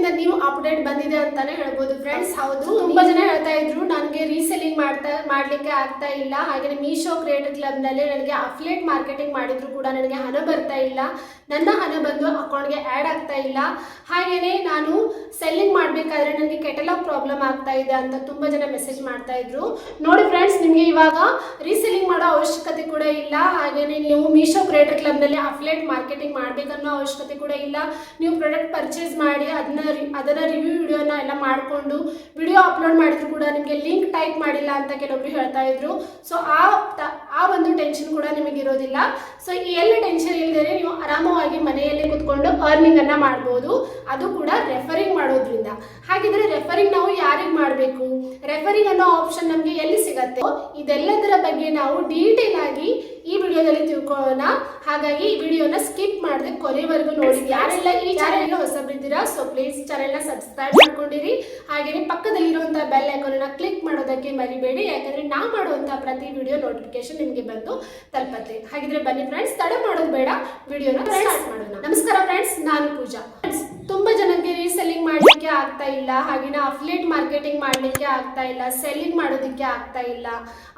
ದಿನದಿಂದ ನೀವು ಅಪ್ಡೇಟ್ ಬಂದಿದೆ ಅಂತಾನೆ ಹೇಳ್ಬೋದು ಫ್ರೆಂಡ್ಸ್. ಹೌದು, ತುಂಬಾ ಜನ ಹೇಳ್ತಾ ಇದ್ರು ನನಗೆ ರೀಸೆಲ್ಲಿಂಗ್ ಮಾಡ್ಲಿಕ್ಕೆ ಆಗ್ತಾ ಇಲ್ಲ, ಹಾಗೆ ಮೀಶೋ ಕ್ರಿಯೇಟರ್ ಕ್ಲಬ್ ನಲ್ಲಿ ನನಗೆ ಅಫಿಲಿಯೇಟ್ ಮಾರ್ಕೆಟಿಂಗ್ ಮಾಡಿದ್ರು ಕೂಡ ನನಗೆ ಹಣ ಬರ್ತಾ ಇಲ್ಲ, ನನ್ನ ಹಣ ಬಂದು ಅಕೌಂಟ್ಗೆ ಆ್ಯಡ್ ಆಗ್ತಾ ಇಲ್ಲ, ಹಾಗೆಯೇ ನಾನು ಸೆಲ್ಲಿಂಗ್ ಮಾಡಬೇಕಾದ್ರೆ ನನಗೆ ಕೆಟಲಾಗ್ ಪ್ರಾಬ್ಲಮ್ ಆಗ್ತಾ ಇದೆ ಅಂತ ತುಂಬ ಜನ ಮೆಸೇಜ್ ಮಾಡ್ತಾ ಇದ್ರು. ನೋಡಿ ಫ್ರೆಂಡ್ಸ್, ನಿಮಗೆ ಇವಾಗ ರೀಸೆಲ್ಲಿಂಗ್ ಮಾಡೋ ಅವಶ್ಯಕತೆ ಕೂಡ ಇಲ್ಲ, ಹಾಗೆಯೇ ನೀವು ಮೀಶೋ ಕ್ರಿಯೇಟರ್ ಕ್ಲಬ್ನಲ್ಲಿ ಅಫಿಲಿಯೇಟ್ ಮಾರ್ಕೆಟಿಂಗ್ ಮಾಡಬೇಕನ್ನೋ ಅವಶ್ಯಕತೆ ಕೂಡ ಇಲ್ಲ. ನೀವು ಪ್ರಾಡಕ್ಟ್ ಪರ್ಚೇಸ್ ಮಾಡಿ ಅದರ ರಿವ್ಯೂ ವಿಡಿಯೋನ ಎಲ್ಲ ಮಾಡಿಕೊಂಡು ವಿಡಿಯೋ ಅಪ್ಲೋಡ್ ಮಾಡಿದ್ರು ಕೂಡ ನಿಮಗೆ ಲಿಂಕ್ ಟೈಪ್ ಮಾಡಿಲ್ಲ ಅಂತ ಕೆಲವೊಬ್ರು ಹೇಳ್ತಾ ಇದ್ರು. ಸೊ ಆ ಒಂದು ಟೆನ್ಷನ್ ಕೂಡ ನಿಮಗೆ ಇರೋದಿಲ್ಲ. ಸೊ ಈ ಎಲ್ಲ ಟೆನ್ಷನ್ ಇಲ್ಲದೆ ನೀವು ಆರಾಮವಾಗಿ ಮನೆಯಲ್ಲೇ ಕುತ್ಕೊಂಡು ಅರ್ನಿಂಗ್ ಅನ್ನ ಮಾಡ್ಬೋದು, ಅದು ಕೂಡ ರೆಫರಿಂಗ್ ಮಾಡೋದ್ರಿಂದ. ಹಾಗಿದ್ರೆ ರೆಫರಿಂಗ್ ನಾವು ಯಾರಿಗೆ ಮಾಡಬೇಕು, ರೆಫರಿಂಗ್ ಅನ್ನೋ ಆಪ್ಷನ್ ನಮಗೆ ಎಲ್ಲಿ ಸಿಗತ್ತೆ, ಇದೆಲ್ಲದರ ಬಗ್ಗೆ ನಾವು ಡೀಟೇಲ್ ಆಗಿ ಈ ವಿಡಿಯೋದಲ್ಲಿ ತಿಳ್ಕೊಳ್ಳೋಣ. ಹಾಗಾಗಿ ಈ ವಿಡಿಯೋನ ಸ್ಕಿಪ್ ಮಾಡದೆ ಕೊನೆವರೆಗೂ ನೋಡಿ. ಯಾರೆಲ್ಲ ಈ ಚಾನೆಲ್ಗೆ ಹೊಸಬರಿದ್ದೀರಾ ಸೊ ಪ್ಲೀಸ್ ಚಾನೆಲ್ನ ಸಬ್ಸ್ಕ್ರೈಬ್ ಮಾಡ್ಕೊಂಡಿರಿ, ಹಾಗೆಯೇ ಪಕ್ಕದಲ್ಲಿರುವಂತಹ ಬೆಲ್ ಐಕಾನ್ ಅನ್ನ ಕ್ಲಿಕ್ ಮಾಡೋದಕ್ಕೆ ಮರಿಬೇಡಿ, ಯಾಕಂದ್ರೆ ನಾವು ಮಾಡುವಂತಹ ಪ್ರತಿ ವಿಡಿಯೋ ನೋಟಿಫಿಕೇಶನ್ ನಿಮಗೆ ಬಂದು ತಲುಪತ್ತೆ. ಹಾಗಿದ್ರೆ ಬನ್ನಿ ಫ್ರೆಂಡ್ಸ್, ತಡ ಮಾಡೋದು ಬೇಡ, ವಿಡಿಯೋನ ಸ್ಟಾರ್ಟ್ ಮಾಡೋಣ. ನಮಸ್ಕಾರ ಫ್ರೆಂಡ್ಸ್, ನಾನು ಪೂಜಾ. ತುಂಬಾ ಜನಕ್ಕೆ ರೀಸೆಲ್ಲಿಂಗ್ ಮಾಡ್ಲಿಕ್ಕೆ ಆಗ್ತಾ ಇಲ್ಲ, ಹಾಗೆ ಅಫಿಲಿಯೇಟ್ ಮಾರ್ಕೆಟಿಂಗ್ ಮಾಡ್ಲಿಕ್ಕೆ ಆಗ್ತಾ ಇಲ್ಲ, ಸೆಲ್ಲಿಂಗ್ ಮಾಡೋದಕ್ಕೆ ಆಗ್ತಾ ಇಲ್ಲ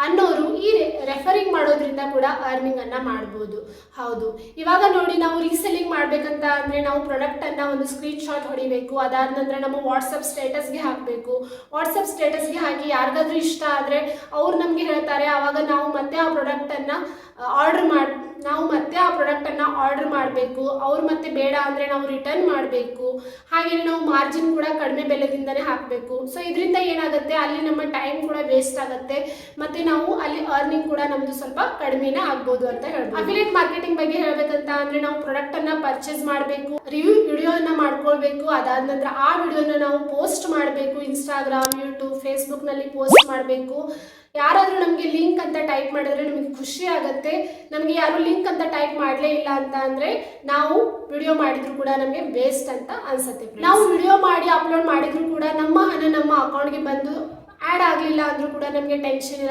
ಅನ್ನೋರು ಈ ರೆಫರಿಂಗ್ ಮಾಡೋದ್ರಿಂದ ಕೂಡ ಅರ್ನಿಂಗ್ ಅನ್ನ ಮಾಡ್ಬೋದು. ಹೌದು, ಇವಾಗ ನೋಡಿ, ನಾವು ರೀಸೆಲ್ಲಿಂಗ್ ಮಾಡ್ಬೇಕಂತ ಅಂದ್ರೆ ನಾವು ಪ್ರಾಡಕ್ಟ್ ಅನ್ನ ಒಂದು ಸ್ಕ್ರೀನ್ ಶಾಟ್ ಹೊಡಿಬೇಕು, ಅದಾದ ನಂತರ ನಮ್ಮ ವಾಟ್ಸಪ್ ಸ್ಟೇಟಸ್ಗೆ ಹಾಕಬೇಕು. ವಾಟ್ಸಪ್ ಸ್ಟೇಟಸ್ಗೆ ಹಾಕಿ ಯಾರಿಗಾದ್ರೂ ಇಷ್ಟ ಆದ್ರೆ ಅವ್ರು ನಮ್ಗೆ ಹೇಳ್ತಾರೆ, ಆವಾಗ ನಾವು ಮತ್ತೆ ಆ ಪ್ರಾಡಕ್ಟ್ ಅನ್ನ ಆರ್ಡರ್ ಮಾಡಬೇಕು. ಅವ್ರು ಮತ್ತೆ ಬೇಡ ಅಂದ್ರೆ ನಾವು ರಿಟರ್ನ್ ಮಾಡಬೇಕು. ಹಾಗೆ ನಾವು ಮಾರ್ಜಿನ್ ಕೂಡ ಕಡಿಮೆ ಬೆಲೆದಿಂದನೇ ಹಾಕಬೇಕು. ಸೊ ಇದರಿಂದ ಏನಾಗುತ್ತೆ, ಅಲ್ಲಿ ನಮ್ಮ ಟೈಮ್ ಕೂಡ ವೇಸ್ಟ್ ಆಗುತ್ತೆ, ಮತ್ತೆ ನಾವು ಅಲ್ಲಿ ಅರ್ನಿಂಗ್ ಕೂಡ ನಮ್ದು ಸ್ವಲ್ಪ ಕಡಿಮೆನೇ ಆಗ್ಬೋದು ಅಂತ ಹೇಳ್ಬೋದು. ಅಫಿಲಿಯೇಟ್ ಮಾರ್ಕೆಟಿಂಗ್ ಬಗ್ಗೆ ಹೇಳ್ಬೇಕಂತ ಅಂದ್ರೆ ನಾವು ಪ್ರಾಡಕ್ಟ್ ಅನ್ನ ಪರ್ಚೇಸ್ ಮಾಡಬೇಕು, ರಿವ್ಯೂ ವಿಡಿಯೋನ ಮಾಡ್ಕೊಳ್ಬೇಕು, ಅದಾದ ನಂತರ ಆ ವಿಡಿಯೋನ ನಾವು ಪೋಸ್ಟ್ ಮಾಡಬೇಕು, ಇನ್ಸ್ಟಾಗ್ರಾಮ್, ಯೂಟ್ಯೂಬ್, ಫೇಸ್ಬುಕ್ ನಲ್ಲಿ ಪೋಸ್ಟ್ ಮಾಡಬೇಕು. ಯಾರಾದರೂ ನಮಗೆ ಲಿಂಕ್ ಅಂತ ಟೈಪ್ ಮಾಡಿದ್ರೆ ನಮಗೆ ಖುಷಿ ಆಗುತ್ತೆ. ನಮಗೆ ಯಾರು ಲಿಂಕ್ ಅಂತ ಟೈಪ್ ಮಾಡಲೇ ಇಲ್ಲ ಅಂತ ಅಂದ್ರೆ ನಾವು ವಿಡಿಯೋ ಮಾಡಿದ್ರು ಕೂಡ ನಮಗೆ ವೇಸ್ಟ್ ಅಂತ ಅನ್ಸುತ್ತೆ. ನಾವು ವಿಡಿಯೋ ಮಾಡಿ ಅಪ್ಲೋಡ್ ಮಾಡಿದ್ರು ಕೂಡ ನಮ್ಮ ಹಣ ನಮ್ಮ ಅಕೌಂಟ್ಗೆ ಬಂದು ಆ್ಯಡ್ ಆಗಲಿಲ್ಲ ಅಂದ್ರೂ ಕೂಡ ನಮಗೆ ಟೆನ್ಷನ್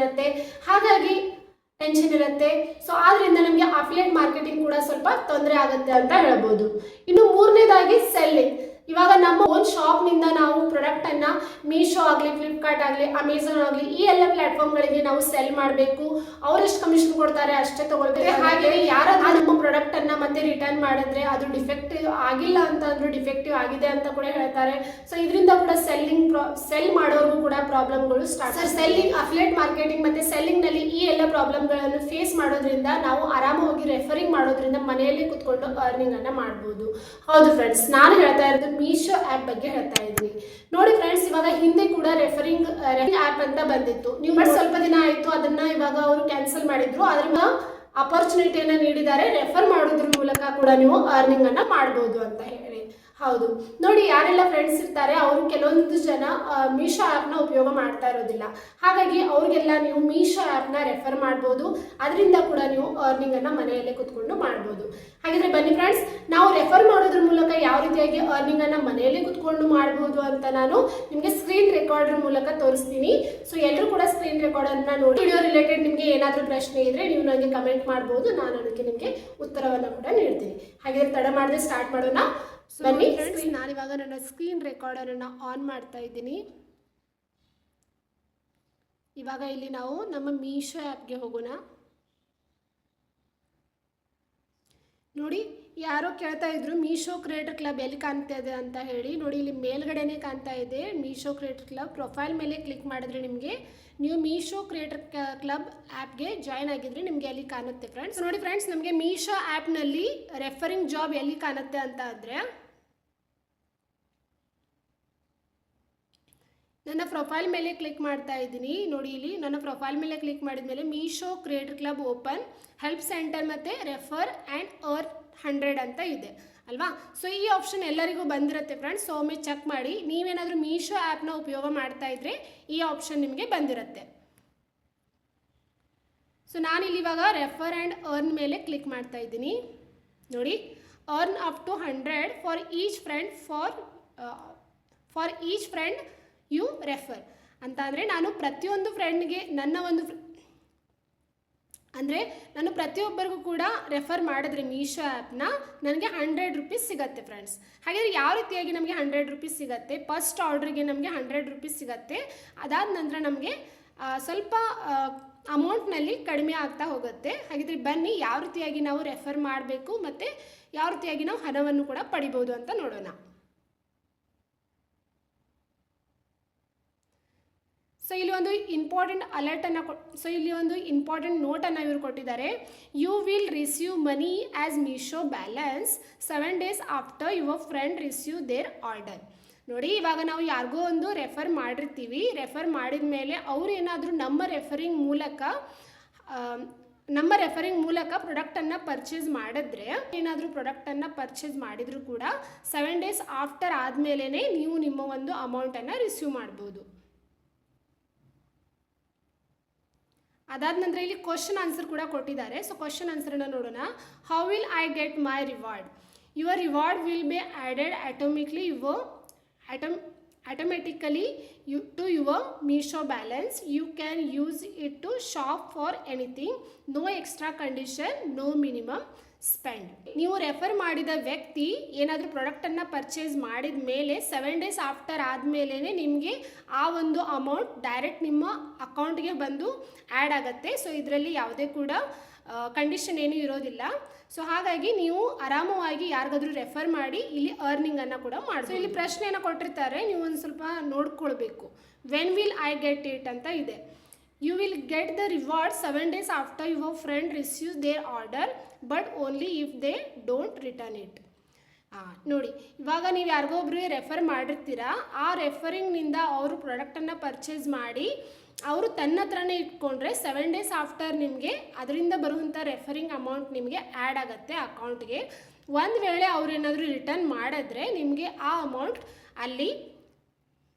ಇರುತ್ತೆ. ಸೊ ಆದ್ರಿಂದ ನಮಗೆ ಅಫಿಲಿಯೇಟ್ ಮಾರ್ಕೆಟಿಂಗ್ ಕೂಡ ಸ್ವಲ್ಪ ತೊಂದರೆ ಆಗುತ್ತೆ ಅಂತ ಹೇಳ್ಬೋದು. ಇನ್ನು ಮೂರನೇದಾಗಿ ಸೆಲ್ಲಿಂಗ್. ಇವಾಗ ನಮ್ಮ ಓನ್ ಶಾಪ್ನಿಂದ ನಾವು ಪ್ರಾಡಕ್ಟನ್ನು ಮೀಶೋ ಆಗಲಿ, ಫ್ಲಿಪ್ಕಾರ್ಟ್ ಆಗಲಿ, ಅಮೆಝಾನ್ ಆಗಲಿ, ಈ ಎಲ್ಲ ಪ್ಲಾಟ್ಫಾರ್ಮ್ಗಳಿಗೆ ನಾವು ಸೆಲ್ ಮಾಡಬೇಕು. ಅವರೆಷ್ಟು ಕಮಿಷನ್ ಕೊಡ್ತಾರೆ ಅಷ್ಟೇ ತಗೊಳ್ಬೇಕು. ಹಾಗೆ ಯಾರಾದ್ರೂ ನಮ್ಮ ಪ್ರಾಡಕ್ಟನ್ನು ಮತ್ತೆ ರಿಟರ್ನ್ ಮಾಡಿದ್ರೆ ಅದು ಡಿಫೆಕ್ಟಿವ್ ಆಗಿಲ್ಲ ಅಂತ ಅಂದ್ರೂ ಡಿಫೆಕ್ಟಿವ್ ಆಗಿದೆ ಅಂತ ಕೂಡ ಹೇಳ್ತಾರೆ. ಸೊ ಇದರಿಂದ ಕೂಡ ಸೆಲ್ ಮಾಡೋರ್ಗೂ ಕೂಡ ಪ್ರಾಬ್ಲಮ್ಗಳು ಸ್ಟಾರ್ಟ್. ಸೆಲ್ಲಿಂಗ್, ಅಫಿಲಿಯೇಟ್ ಮಾರ್ಕೆಟಿಂಗ್ ಮತ್ತೆ ಸೆಲ್ಲಿಂಗ್ನಲ್ಲಿ ಈ ಎಲ್ಲ ಪ್ರಾಬ್ಲಮ್ಗಳನ್ನು ಫೇಸ್ ಮಾಡೋದ್ರಿಂದ ನಾವು ಆರಾಮವಾಗಿ ರೆಫರಿಂಗ್ ಮಾಡೋದ್ರಿಂದ ಮನೆಯಲ್ಲಿ ಕುತ್ಕೊಂಡು ಅರ್ನಿಂಗ್ ಅನ್ನ ಮಾಡ್ಬೋದು. ಹೌದು ಫ್ರೆಂಡ್ಸ್, ನಾನು ಹೇಳ್ತಾ ಇರೋದು ಮೀಶೋ ಆ್ಯಪ್ ಬಗ್ಗೆ ಹೇಳ್ತಾ ಇದ್ವಿ. ನೋಡಿ ಫ್ರೆಂಡ್ಸ್, ಇವಾಗ ಹಿಂದೆ ಕೂಡ ರೆಫರಿಂಗ್ ಆ್ಯಪ್ ಅಂತ ಬಂದಿತ್ತು. ನೀವು ಸ್ವಲ್ಪ ದಿನ ಆಯಿತು, ಅದನ್ನ ಇವಾಗ ಅವರು ಕ್ಯಾನ್ಸಲ್ ಮಾಡಿದ್ರು. ಅದರಿಂದ ಅಪರ್ಚುನಿಟಿಯನ್ನು ನೀಡಿದ್ದಾರೆ, ರೆಫರ್ ಮಾಡೋದ್ರ ಮೂಲಕ ಕೂಡ ನೀವು ಅರ್ನಿಂಗ್ ಅನ್ನ ಮಾಡ್ಬೋದು ಅಂತ ಹೇಳಿ. ಹೌದು ನೋಡಿ, ಯಾರೆಲ್ಲ ಫ್ರೆಂಡ್ಸ್ ಇರ್ತಾರೆ ಅವರು ಕೆಲವೊಂದು ಜನ ಮೀಶೋ ಆ್ಯಪ್ನ ಉಪಯೋಗ ಮಾಡ್ತಾ ಇರೋದಿಲ್ಲ. ಹಾಗಾಗಿ ಅವ್ರಿಗೆಲ್ಲ ನೀವು ಮೀಶೋ ಆ್ಯಪ್ನ ರೆಫರ್ ಮಾಡ್ಬೋದು, ಅದರಿಂದ ಕೂಡ ನೀವು ಅರ್ನಿಂಗನ್ನು ಮನೆಯಲ್ಲೇ ಕುತ್ಕೊಂಡು ಮಾಡ್ಬೋದು. ಹಾಗಿದ್ರೆ ಬನ್ನಿ ಫ್ರೆಂಡ್ಸ್, ನಾವು ರೆಫರ್ ಮಾಡೋದ್ರ ಮೂಲಕ ಯಾವ ರೀತಿಯಾಗಿ ಅರ್ನಿಂಗನ್ನು ಮನೆಯಲ್ಲೇ ಕುತ್ಕೊಂಡು ಮಾಡ್ಬೋದು ಅಂತ ನಾನು ನಿಮಗೆ ಸ್ಕ್ರೀನ್ ರೆಕಾರ್ಡರ್ ಮೂಲಕ ತೋರಿಸ್ತೀನಿ. ಸೊ ಎಲ್ಲರೂ ಕೂಡ ಸ್ಕ್ರೀನ್ ರೆಕಾರ್ಡರ್ನ ನೋಡಿ. ವಿಡಿಯೋ ರಿಲೇಟೆಡ್ ನಿಮಗೆ ಏನಾದರೂ ಪ್ರಶ್ನೆ ಇದ್ರೆ ನೀವು ನನಗೆ ಕಮೆಂಟ್ ಮಾಡ್ಬೋದು, ನಾನು ಅದಕ್ಕೆ ನಿಮಗೆ ಉತ್ತರವನ್ನು ಕೂಡ ನೀಡ್ತೀನಿ. ಹಾಗಿದ್ರೆ ತಡ ಮಾಡದೆ ಸ್ಟಾರ್ಟ್ ಮಾಡೋಣ. ಬನ್ನಿ ಫ್ರೆಂಡ್ಸ್, ನಾನಿವಾಗ ನನ್ನ ಸ್ಕ್ರೀನ್ ರೆಕಾರ್ಡರನ್ನು ಆನ್ ಮಾಡ್ತಾ ಇದ್ದೀನಿ. ಇವಾಗ ಇಲ್ಲಿ ನಾವು ನಮ್ಮ ಮೀಶೋ ಆ್ಯಪ್ಗೆ ಹೋಗೋಣ. ನೋಡಿ, ಯಾರೋ ಕೇಳ್ತಾ ಇದ್ರು ಮೀಶೋ ಕ್ರಿಯೇಟರ್ ಕ್ಲಬ್ ಎಲ್ಲಿ ಕಾಣ್ತಾ ಇದೆ ಅಂತ ಹೇಳಿ. ನೋಡಿ, ಇಲ್ಲಿ ಮೇಲ್ಗಡೆನೇ ಕಾಣ್ತಾ ಇದೆ ಮೀಶೋ ಕ್ರಿಯೇಟರ್ ಕ್ಲಬ್. ಪ್ರೊಫೈಲ್ ಮೇಲೆ ಕ್ಲಿಕ್ ಮಾಡಿದ್ರೆ ನಿಮಗೆ ನೀವು ಮೀಶೋ ಕ್ರಿಯೇಟರ್ ಕ್ಲಬ್ ಆ್ಯಪ್ಗೆ ಜಾಯ್ನ್ ಆಗಿದ್ರೆ ನಿಮಗೆ ಅಲ್ಲಿ ಕಾಣುತ್ತೆ ಫ್ರೆಂಡ್ಸ್. ನೋಡಿ ಫ್ರೆಂಡ್ಸ್, ನಮಗೆ ಮೀಶೋ ಆ್ಯಪ್ನಲ್ಲಿ ರೆಫರಿಂಗ್ ಜಾಬ್ ಎಲ್ಲಿ ಕಾಣುತ್ತೆ ಅಂತ ಅಂದರೆ ನನ್ನ ಪ್ರೊಫೈಲ್ ಮೇಲೆ ಕ್ಲಿಕ್ ಮಾಡ್ತಾ ಇದ್ದೀನಿ. ನೋಡಿ, ಇಲ್ಲಿ ನನ್ನ ಪ್ರೊಫೈಲ್ ಮೇಲೆ ಕ್ಲಿಕ್ ಮಾಡಿದ ಮೇಲೆ Meesho creator club open, help centre ಮತ್ತು ರೆಫರ್ ಆ್ಯಂಡ್ ಅರ್ನ್ 100 ಅಂತ ಇದೆ ಅಲ್ವಾ. ಸೊ ಈ ಆಪ್ಷನ್ ಎಲ್ಲರಿಗೂ ಬಂದಿರುತ್ತೆ ಫ್ರೆಂಡ್ಸ್. ಸೊ ಒಮ್ಮೆ ಚೆಕ್ ಮಾಡಿ, ನೀವೇನಾದರೂ ಮೀಶೋ ಆ್ಯಪ್ನ ಉಪಯೋಗ ಮಾಡ್ತಾ ಇದ್ರೆ ಈ ಆಪ್ಷನ್ ನಿಮಗೆ ಬಂದಿರುತ್ತೆ. ಸೊ ನಾನಿಲ್ಲಿ ಇವಾಗ ರೆಫರ್ ಆ್ಯಂಡ್ ಅರ್ನ್ ಮೇಲೆ ಕ್ಲಿಕ್ ಮಾಡ್ತಾ ಇದ್ದೀನಿ. ನೋಡಿ, earn up to 100 for each friend you refer ಅಂತ ಅಂದರೆ ನಾನು ಪ್ರತಿಯೊಂದು ಫ್ರೆಂಡ್ಗೆ ಅಂದರೆ ನಾನು ಪ್ರತಿಯೊಬ್ಬರಿಗೂ ಕೂಡ ರೆಫರ್ ಮಾಡಿದ್ರೆ ಮೀಶೋ ಆ್ಯಪ್ನ ನನಗೆ 100 ರೂಪೀಸ್ ಸಿಗುತ್ತೆ ಫ್ರೆಂಡ್ಸ್. ಹಾಗಾದರೆ ಯಾವ ರೀತಿಯಾಗಿ ನಮಗೆ 100 ರೂಪೀಸ್ ಸಿಗುತ್ತೆ? ಫಸ್ಟ್ ಆರ್ಡ್ರಿಗೆ ನಮಗೆ 100 ರೂಪೀಸ್ ಸಿಗುತ್ತೆ. ಅದಾದ ನಂತರ ನಮಗೆ ಸ್ವಲ್ಪ ಅಮೌಂಟ್ನಲ್ಲಿ ಕಡಿಮೆ ಆಗ್ತಾ ಹೋಗುತ್ತೆ. ಹಾಗಿದ್ರೆ ಬನ್ನಿ ಯಾವ ರೀತಿಯಾಗಿ ನಾವು ರೆಫರ್ ಮಾಡಬೇಕು ಮತ್ತು ಯಾವ ರೀತಿಯಾಗಿ ನಾವು ಹಣವನ್ನು ಕೂಡ ಪಡಿಬೋದು ಅಂತ ನೋಡೋಣ. ಸೊ ಇಲ್ಲಿ ಒಂದು ಇಂಪಾರ್ಟೆಂಟ್ ಅಲರ್ಟನ್ನು ಇಲ್ಲಿ ಒಂದು ಇಂಪಾರ್ಟೆಂಟ್ ನೋಟನ್ನು ಇವರು ಕೊಟ್ಟಿದ್ದಾರೆ. You will receive money as Meesho balance 7 days after your friend receive their order. ನೋಡಿ, ಇವಾಗ ನಾವು ಯಾರಿಗೋ ಒಂದು ರೆಫರ್ ಮಾಡಿರ್ತೀವಿ. ರೆಫರ್ ಮಾಡಿದ ಮೇಲೆ ಅವ್ರು ಏನಾದರೂ ನಮ್ಮ ರೆಫರಿಂಗ್ ಮೂಲಕ ಪ್ರಾಡಕ್ಟನ್ನು ಪರ್ಚೇಸ್ ಮಾಡಿದ್ರೆ, ಏನಾದರೂ ಪ್ರಾಡಕ್ಟನ್ನು ಪರ್ಚೇಸ್ ಮಾಡಿದರೂ ಕೂಡ 7 days ಆಫ್ಟರ್ ಆದಮೇಲೆ ನೀವು ನಿಮ್ಮ ಒಂದು ಅಮೌಂಟನ್ನು ರಿಸೀವ್ ಮಾಡ್ಬೋದು. ಅದಾದ ನಂತರ ಇಲ್ಲಿ ಕ್ವಶನ್ ಆನ್ಸರ್ ಕೂಡ ಕೊಟ್ಟಿದ್ದಾರೆ. ಸೊ ಕ್ವಶನ್ ಆನ್ಸರನ್ನು ನೋಡೋಣ. How will I get my reward? Your reward will be added automatically to your Meesho balance. You can use it to shop for anything. No extra condition, no minimum spend. ನೀವು refer ಮಾಡಿದ ವ್ಯಕ್ತಿ ಏನಾದರೂ ಪ್ರಾಡಕ್ಟನ್ನು purchase ಮಾಡಿದ ಮೇಲೆ 7 days after ಆದಮೇಲೆ ನಿಮಗೆ ಆ ಒಂದು ಅಮೌಂಟ್ ಡೈರೆಕ್ಟ್ ನಿಮ್ಮ ಅಕೌಂಟ್ಗೆ ಬಂದು ಆ್ಯಡ್ ಆಗುತ್ತೆ. ಸೊ ಇದರಲ್ಲಿ ಯಾವುದೇ ಕೂಡ ಕಂಡೀಷನ್ ಏನೂ ಇರೋದಿಲ್ಲ. ಸೊ ಹಾಗಾಗಿ ನೀವು ಆರಾಮವಾಗಿ ಯಾರಿಗಾದ್ರೂ ರೆಫರ್ ಮಾಡಿ ಇಲ್ಲಿ ಅರ್ನಿಂಗನ್ನು ಕೂಡ ಮಾಡಿ. ಸೊ ಇಲ್ಲಿ ಪ್ರಶ್ನೆಯನ್ನು ಕೊಟ್ಟಿರ್ತಾರೆ, ನೀವು ಒಂದು ಸ್ವಲ್ಪ ನೋಡ್ಕೊಳ್ಬೇಕು. When will I get it ಅಂತ ಇದೆ. You will get the reward 7 days after your friend receives their order, but only if they don't return it. ನೋಡಿ, ಇವಾಗ ನೀವು ಯಾರಿಗೋ ಒಬ್ರಿಗೆ ರೆಫರ್ ಮಾಡಿರ್ತೀರಾ. ಆ ರೆಫರಿಂಗ್ನಿಂದ ಅವರು ಪ್ರಾಡಕ್ಟನ್ನು ಪರ್ಚೇಸ್ ಮಾಡಿ ಅವರು ತನ್ನ ಹತ್ರನೇ ಇಟ್ಕೊಂಡ್ರೆ 7 days ಆಫ್ಟರ್ ನಿಮಗೆ ಅದರಿಂದ ಬರುವಂಥ ರೆಫರಿಂಗ್ ಅಮೌಂಟ್ ನಿಮಗೆ ಆ್ಯಡ್ ಆಗುತ್ತೆ ಅಕೌಂಟ್ಗೆ. ಒಂದು ವೇಳೆ ಅವ್ರೇನಾದರೂ ರಿಟರ್ನ್ ಮಾಡಿದ್ರೆ ನಿಮಗೆ ಆ ಅಮೌಂಟ್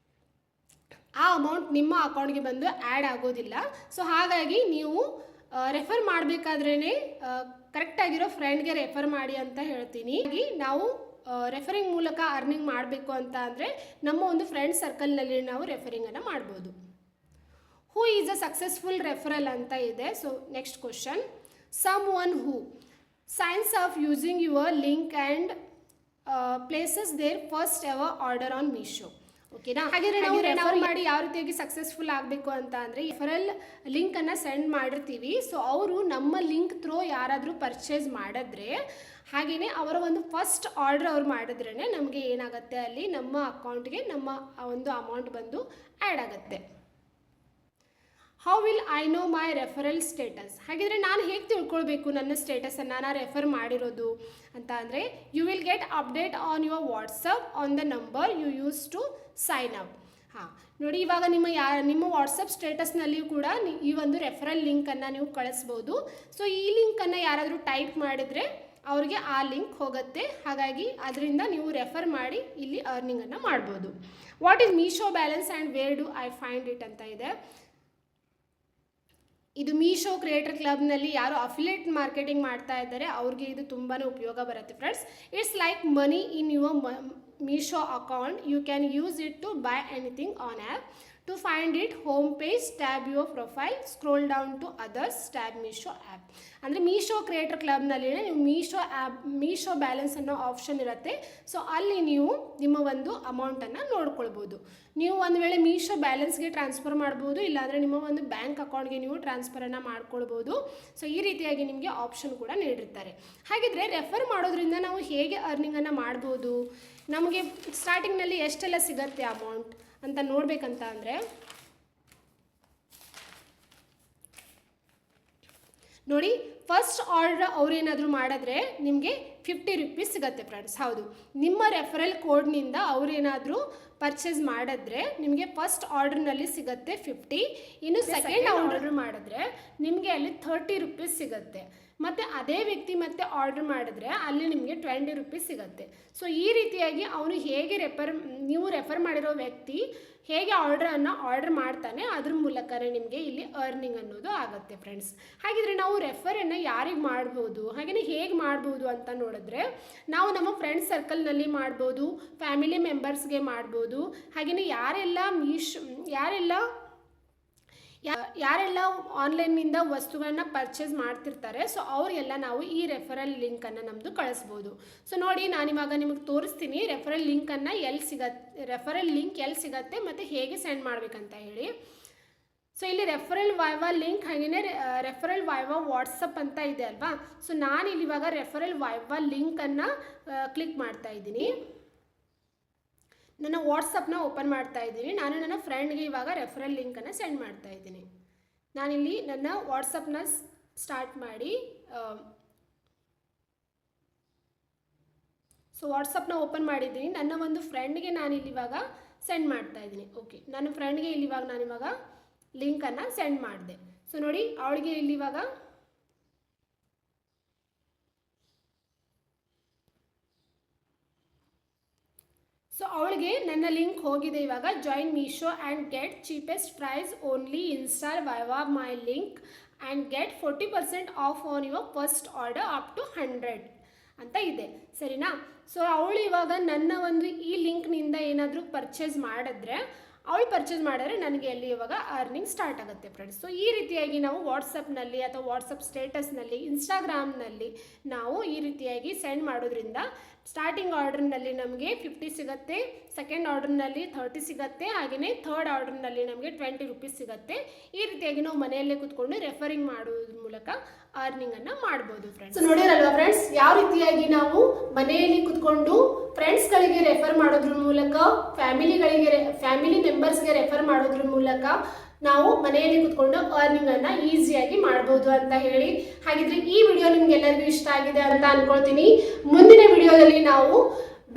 ನಿಮ್ಮ ಅಕೌಂಟ್ಗೆ ಬಂದು ಆ್ಯಡ್ ಆಗೋದಿಲ್ಲ. ಸೊ ಹಾಗಾಗಿ ನೀವು ರೆಫರ್ ಮಾಡಬೇಕಾದ್ರೇ ಕರೆಕ್ಟಾಗಿರೋ ಫ್ರೆಂಡ್ಗೆ ರೆಫರ್ ಮಾಡಿ ಅಂತ ಹೇಳ್ತೀನಿ. ಹಾಗಾಗಿ ನಾವು ರೆಫರಿಂಗ್ ಮೂಲಕ ಅರ್ನಿಂಗ್ ಮಾಡಬೇಕು ಅಂತ ಅಂದರೆ ನಮ್ಮ ಒಂದು ಫ್ರೆಂಡ್ ಸರ್ಕಲ್ನಲ್ಲಿ ನಾವು ರೆಫರಿಂಗನ್ನು ಮಾಡ್ಬೋದು. Who is a successful referral ಅಂತ ಇದೆ. So next question. Someone who signs up using your link and places their first ever order on Meesho. ಓಕೆನಾ? ಹಾಗೆ ನಾವು ರೆಫರ್ ಮಾಡಿ ಯಾವ ರೀತಿಯಾಗಿ ಸಕ್ಸಸ್ಫುಲ್ ಆಗಬೇಕು ಅಂತ ಅಂದರೆ ರೆಫರಲ್ ಲಿಂಕನ್ನು ಸೆಂಡ್ ಮಾಡಿರ್ತೀವಿ. ಸೊ ಅವರು ನಮ್ಮ ಲಿಂಕ್ ಥ್ರೂ ಯಾರಾದರೂ ಪರ್ಚೇಸ್ ಮಾಡಿದ್ರೆ, ಹಾಗೆಯೇ ಅವರ ಒಂದು ಫಸ್ಟ್ ಆರ್ಡರ್ ಅವ್ರು ಮಾಡಿದ್ರೇ ನಮಗೆ ಏನಾಗುತ್ತೆ, ಅಲ್ಲಿ ನಮ್ಮ ಅಕೌಂಟ್ಗೆ ನಮ್ಮ ಒಂದು ಅಮೌಂಟ್ ಬಂದು ಆ್ಯಡ್ ಆಗುತ್ತೆ. How will I know my referral status? ಹಾಗಿದ್ರೆ ನಾನು ಹೇಗೆ ತಿಳ್ಕೊಳ್ಬೇಕು ನನ್ನ ಸ್ಟೇಟಸನ್ನು, ನಾನು ರೆಫರ್ ಮಾಡಿರೋದು ಅಂತ ಅಂದರೆ, you will get update on your WhatsApp on the number you use to sign up. ನೋಡಿ, ಇವಾಗ ನಿಮ್ಮ ವಾಟ್ಸಪ್ ಸ್ಟೇಟಸ್ನಲ್ಲಿಯೂ ಕೂಡ ಈ ಒಂದು ರೆಫರಲ್ ಲಿಂಕನ್ನು ನೀವು ಕಳಿಸ್ಬೋದು. ಸೊ ಈ ಲಿಂಕನ್ನು ಯಾರಾದರೂ ಟೈಪ್ ಮಾಡಿದರೆ ಅವ್ರಿಗೆ ಆ ಲಿಂಕ್ ಹೋಗುತ್ತೆ. ಹಾಗಾಗಿ ಅದರಿಂದ ನೀವು ರೆಫರ್ ಮಾಡಿ ಇಲ್ಲಿ ಅರ್ನಿಂಗನ್ನು ಮಾಡ್ಬೋದು. What is Meesho balance and where do I find it ಅಂತ ಇದೆ. ಇದು ಮೀಶೋ ಕ್ರಿಯೇಟರ್ ಕ್ಲಬ್ನಲ್ಲಿ ಯಾರು ಅಫಿಲಿಯೇಟ್ ಮಾರ್ಕೆಟಿಂಗ್ ಮಾಡ್ತಾ ಇದ್ದಾರೆ ಅವ್ರಿಗೆ ಇದು ತುಂಬಾ ಉಪಯೋಗ ಬರುತ್ತೆ friends. It's like money in your Meesho account. You can use it to buy anything on app. To find it home page, tab your profile, scroll down to others, tab Meesho app. ಅಂದರೆ Meesho creator ಕ್ಲಬ್ನಲ್ಲಿ ನೀವು Meesho balance ಅನ್ನೋ option ಇರುತ್ತೆ. So ಅಲ್ಲಿ ನೀವು ನಿಮ್ಮ ಒಂದು ಅಮೌಂಟನ್ನು ನೋಡ್ಕೊಳ್ಬೋದು. ನೀವು ಒಂದು ವೇಳೆ ಮೀಶೋ ಬ್ಯಾಲೆನ್ಸ್ಗೆ ಟ್ರಾನ್ಸ್ಫರ್ ಮಾಡ್ಬೋದು, ಇಲ್ಲಾಂದರೆ ನಿಮ್ಮ ಒಂದು ಬ್ಯಾಂಕ್ ಅಕೌಂಟ್ಗೆ ನೀವು ಟ್ರಾನ್ಸ್ಫರನ್ನು ಮಾಡ್ಕೊಳ್ಬೋದು. ಸೊ ಈ ರೀತಿಯಾಗಿ ನಿಮಗೆ ಆಪ್ಷನ್ ಕೂಡ ನೀಡಿರ್ತಾರೆ. ಹಾಗಿದ್ರೆ ರೆಫರ್ ಮಾಡೋದ್ರಿಂದ ನಾವು ಹೇಗೆ ಅರ್ನಿಂಗನ್ನು ಮಾಡ್ಬೋದು, ನಮಗೆ ಸ್ಟಾರ್ಟಿಂಗ್ನಲ್ಲಿ ಎಷ್ಟೆಲ್ಲ ಸಿಗುತ್ತೆ ಅಮೌಂಟ್ ಅಂತ ನೋಡಬೇಕಂತ ಅಂದರೆ, ನೋಡಿ, ಫಸ್ಟ್ ಆರ್ಡರ್ ಅವ್ರೇನಾದರೂ ಮಾಡಿದ್ರೆ ನಿಮಗೆ 50 ರೂಪೀಸ್ ಸಿಗುತ್ತೆ ಫ್ರೆಂಡ್ಸ್. ಹೌದು, ನಿಮ್ಮ ರೆಫರಲ್ ಕೋಡ್ನಿಂದ ಅವರೇನಾದರೂ ಪರ್ಚೇಸ್ ಮಾಡಿದ್ರೆ ನಿಮಗೆ ಫಸ್ಟ್ ಆರ್ಡರ್ನಲ್ಲಿ ಸಿಗುತ್ತೆ 50. ಇನ್ನು ಸೆಕೆಂಡ್ ಆರ್ಡರ್ ಮಾಡಿದ್ರೆ ನಿಮಗೆ ಅಲ್ಲಿ 30 ರೂಪೀಸ್ ಸಿಗುತ್ತೆ. ಮತ್ತು ಅದೇ ವ್ಯಕ್ತಿ ಮತ್ತೆ ಆರ್ಡರ್ ಮಾಡಿದ್ರೆ ಅಲ್ಲಿ ನಿಮಗೆ 20 ರೂಪೀಸ್ ಸಿಗುತ್ತೆ. ಸೊ ಈ ರೀತಿಯಾಗಿ ಅವನು ಹೇಗೆ ನೀವು ರೆಫರ್ ಮಾಡಿರೋ ವ್ಯಕ್ತಿ ಹೇಗೆ ಆರ್ಡರ್ ಮಾಡ್ತಾನೆ ಅದ್ರ ಮೂಲಕನೇ ನಿಮಗೆ ಇಲ್ಲಿ ಅರ್ನಿಂಗ್ ಅನ್ನೋದು ಆಗುತ್ತೆ ಫ್ರೆಂಡ್ಸ್. ಹಾಗಿದ್ರೆ ನಾವು ರೆಫರನ್ನು ಯಾರಿಗೆ ಮಾಡ್ಬೋದು, ಹಾಗೆಯೇ ಹೇಗೆ ಮಾಡ್ಬೋದು ಅಂತ ನೋಡಿದ್ರೆ, ನಾವು ನಮ್ಮ ಫ್ರೆಂಡ್ ಸರ್ಕಲ್ನಲ್ಲಿ ಮಾಡ್ಬೋದು, ಫ್ಯಾಮಿಲಿ ಮೆಂಬರ್ಸ್ಗೆ ಮಾಡ್ಬೋದು. ಹಾಗೆಯೇ ಯಾರೆಲ್ಲ ಯಾರೆಲ್ಲ ಆನ್ಲೈನ್ನಿಂದ ವಸ್ತುಗಳನ್ನ ಪರ್ಚೇಸ್ ಮಾಡ್ತಿರ್ತಾರೆ ಸೊ ಅವರಿಗೆಲ್ಲ ನಾವು ಈ ರೆಫರಲ್ ಲಿಂಕನ್ನು ನಮ್ಮದು ಕಳಿಸ್ಬೋದು. ಸೊ ನೋಡಿ ನಾನಿವಾಗ ನಿಮಗೆ ತೋರಿಸ್ತೀನಿ ರೆಫರಲ್ ಲಿಂಕ್ ಎಲ್ಲಿ ಸಿಗತ್ತೆ ಮತ್ತು ಹೇಗೆ ಸೆಂಡ್ ಮಾಡಬೇಕಂತ ಹೇಳಿ. ಸೊ ಇಲ್ಲಿ ರೆಫರಲ್ ವೈವಾ ಲಿಂಕ್ ಹಾಗೆಯೇ ರೆಫರಲ್ ವೈವಾ ವಾಟ್ಸಪ್ ಅಂತ ಇದೆ ಅಲ್ವಾ. ಸೊ ನಾನು ಇಲ್ಲಿ ಇವಾಗ ರೆಫರಲ್ ವೈವಾ ಲಿಂಕನ್ನು ಕ್ಲಿಕ್ ಮಾಡ್ತಾ ಇದ್ದೀನಿ. ನನ್ನ ವಾಟ್ಸಪ್ನ ಓಪನ್ ಮಾಡ್ತಾ ಇದ್ದೀನಿ. ನಾನು ನನ್ನ ಫ್ರೆಂಡ್ಗೆ ಇವಾಗ ರೆಫರಲ್ ಲಿಂಕನ್ನು ಸೆಂಡ್ ಮಾಡ್ತಾ ಇದ್ದೀನಿ. ನಾನಿಲ್ಲಿ ನನ್ನ ವಾಟ್ಸಪ್ನ ಸ್ಟಾರ್ಟ್ ಮಾಡಿ ಸೊ ವಾಟ್ಸಪ್ನ ಓಪನ್ ಮಾಡಿದ್ದೀನಿ. ನನ್ನ ಒಂದು ಫ್ರೆಂಡ್ಗೆ ನಾನಿಲ್ಲಿ ಇವಾಗ ಸೆಂಡ್ ಮಾಡ್ತಾ ಇದ್ದೀನಿ. ಓಕೆ, ನನ್ನ ಫ್ರೆಂಡ್ಗೆ ನಾನಿವಾಗ ಲಿಂಕನ್ನು ಸೆಂಡ್ ಮಾಡಿದೆ. ಸೊ ನೋಡಿ ಅವಳಿಗೆ ಇಲ್ಲಿವಾಗ ಸೊ ಅವಳಿಗೆ ನನ್ನ ಲಿಂಕ್ ಹೋಗಿದೆ. ಇವಾಗ join Meesho and get cheapest price only install via my link and get 40% off on your first order up to 100 ಅಂತ ಇದೆ, ಸರಿನಾ. ಸೊ ಅವಳು ಇವಾಗ ನನ್ನ ಒಂದು ಈ ಲಿಂಕ್ನಿಂದ ಏನಾದರೂ ಪರ್ಚೇಸ್ ಮಾಡಿದ್ರೆ ನನಗೆ ಅಲ್ಲಿ ಇವಾಗ ಅರ್ನಿಂಗ್ ಸ್ಟಾರ್ಟ್ ಆಗುತ್ತೆ ಫ್ರೆಂಡ್ಸ್. ಸೊ ಈ ರೀತಿಯಾಗಿ ನಾವು ವಾಟ್ಸಪ್ನಲ್ಲಿ ಅಥವಾ ವಾಟ್ಸಪ್ ಸ್ಟೇಟಸ್ನಲ್ಲಿ ಇನ್ಸ್ಟಾಗ್ರಾಮ್ನಲ್ಲಿ ನಾವು ಈ ರೀತಿಯಾಗಿ ಸೆಂಡ್ ಮಾಡೋದ್ರಿಂದ ಸ್ಟಾರ್ಟಿಂಗ್ ಆರ್ಡರ್ನಲ್ಲಿ ನಮಗೆ 50 ಸಿಗುತ್ತೆ, ಸೆಕೆಂಡ್ ಆರ್ಡರ್ನಲ್ಲಿ 30 ಸಿಗುತ್ತೆ, ಹಾಗೆಯೇ ಥರ್ಡ್ ಆರ್ಡರ್ನಲ್ಲಿ ನಮಗೆ 20 ರೂಪೀಸ್ ಸಿಗುತ್ತೆ. ಈ ರೀತಿಯಾಗಿ ನಾವು ಮನೆಯಲ್ಲೇ ಕೂತ್ಕೊಂಡು ರೆಫರಿಂಗ್ ಮಾಡೋದ್ರ ಮೂಲಕ ಅರ್ನಿಂಗನ್ನು ಮಾಡ್ಬೋದು ಫ್ರೆಂಡ್ಸ್. ಸೊ ನೋಡಿರಲ್ವಾ ಫ್ರೆಂಡ್ಸ್, ಯಾವ ರೀತಿಯಾಗಿ ನಾವು ಮನೆಯಲ್ಲಿ ಕೂತ್ಕೊಂಡು ಫ್ರೆಂಡ್ಸ್ಗಳಿಗೆ ರೆಫರ್ ಮಾಡೋದ್ರ ಮೂಲಕ ಫ್ಯಾಮಿಲಿ ಮೆಂಬರ್ಸ್ಗೆ ರೆಫರ್ ಮಾಡೋದ್ರ ಮೂಲಕ ನಾವು ಮನೆಯಲ್ಲಿ ಕೂತ್ಕೊಂಡು ಅರ್ನಿಂಗನ್ನು ಈಸಿಯಾಗಿ ಮಾಡ್ಬೋದು ಅಂತ ಹೇಳಿ. ಹಾಗಿದ್ರೆ ಈ ವಿಡಿಯೋ ನಿಮ್ಗೆಲ್ಲರಿಗೂ ಇಷ್ಟ ಆಗಿದೆ ಅಂತ ಅನ್ಕೊಳ್ತೀನಿ. ಮುಂದಿನ ವಿಡಿಯೋದಲ್ಲಿ ನಾವು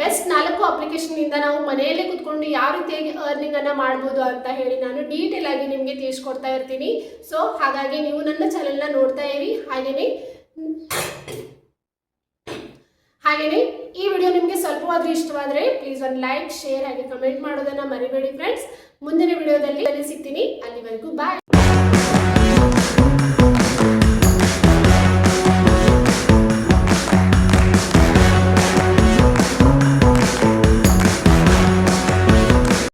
ಬೆಸ್ಟ್ 4 ಅಪ್ಲಿಕೇಶನ್ನಿಂದ ನಾವು ಮನೆಯಲ್ಲೇ ಕೂತ್ಕೊಂಡು ಯಾವ ರೀತಿಯಾಗಿ ಅರ್ನಿಂಗನ್ನು ಮಾಡ್ಬೋದು ಅಂತ ಹೇಳಿ ನಾನು ಡೀಟೇಲ್ ಆಗಿ ನಿಮಗೆ ತಿಳಿಸ್ಕೊಡ್ತಾ ಇರ್ತೀನಿ. ಸೊ ಹಾಗಾಗಿ ನೀವು ನನ್ನ ಚಾನೆಲ್ನ ನೋಡ್ತಾ ಇರಿ. ಹಾಗೆಯೇ ಈ ವಿಡಿಯೋ ನಿಮಗೆ ಸ್ವಲ್ಪವಾದರೂ ಇಷ್ಟವಾದರೆ ಪ್ಲೀಸ್ ಒಂದು ಲೈಕ್, ಶೇರ್ ಹಾಗೆ ಕಮೆಂಟ್ ಮಾಡೋದನ್ನು ಮರಿಬೇಡಿ ಫ್ರೆಂಡ್ಸ್. ಮುಂದಿನ ವಿಡಿಯೋದಲ್ಲಿ ಸಿಗ್ತೀನಿ. ಅಲ್ಲಿವರೆಗೂ ಬಾಯ್.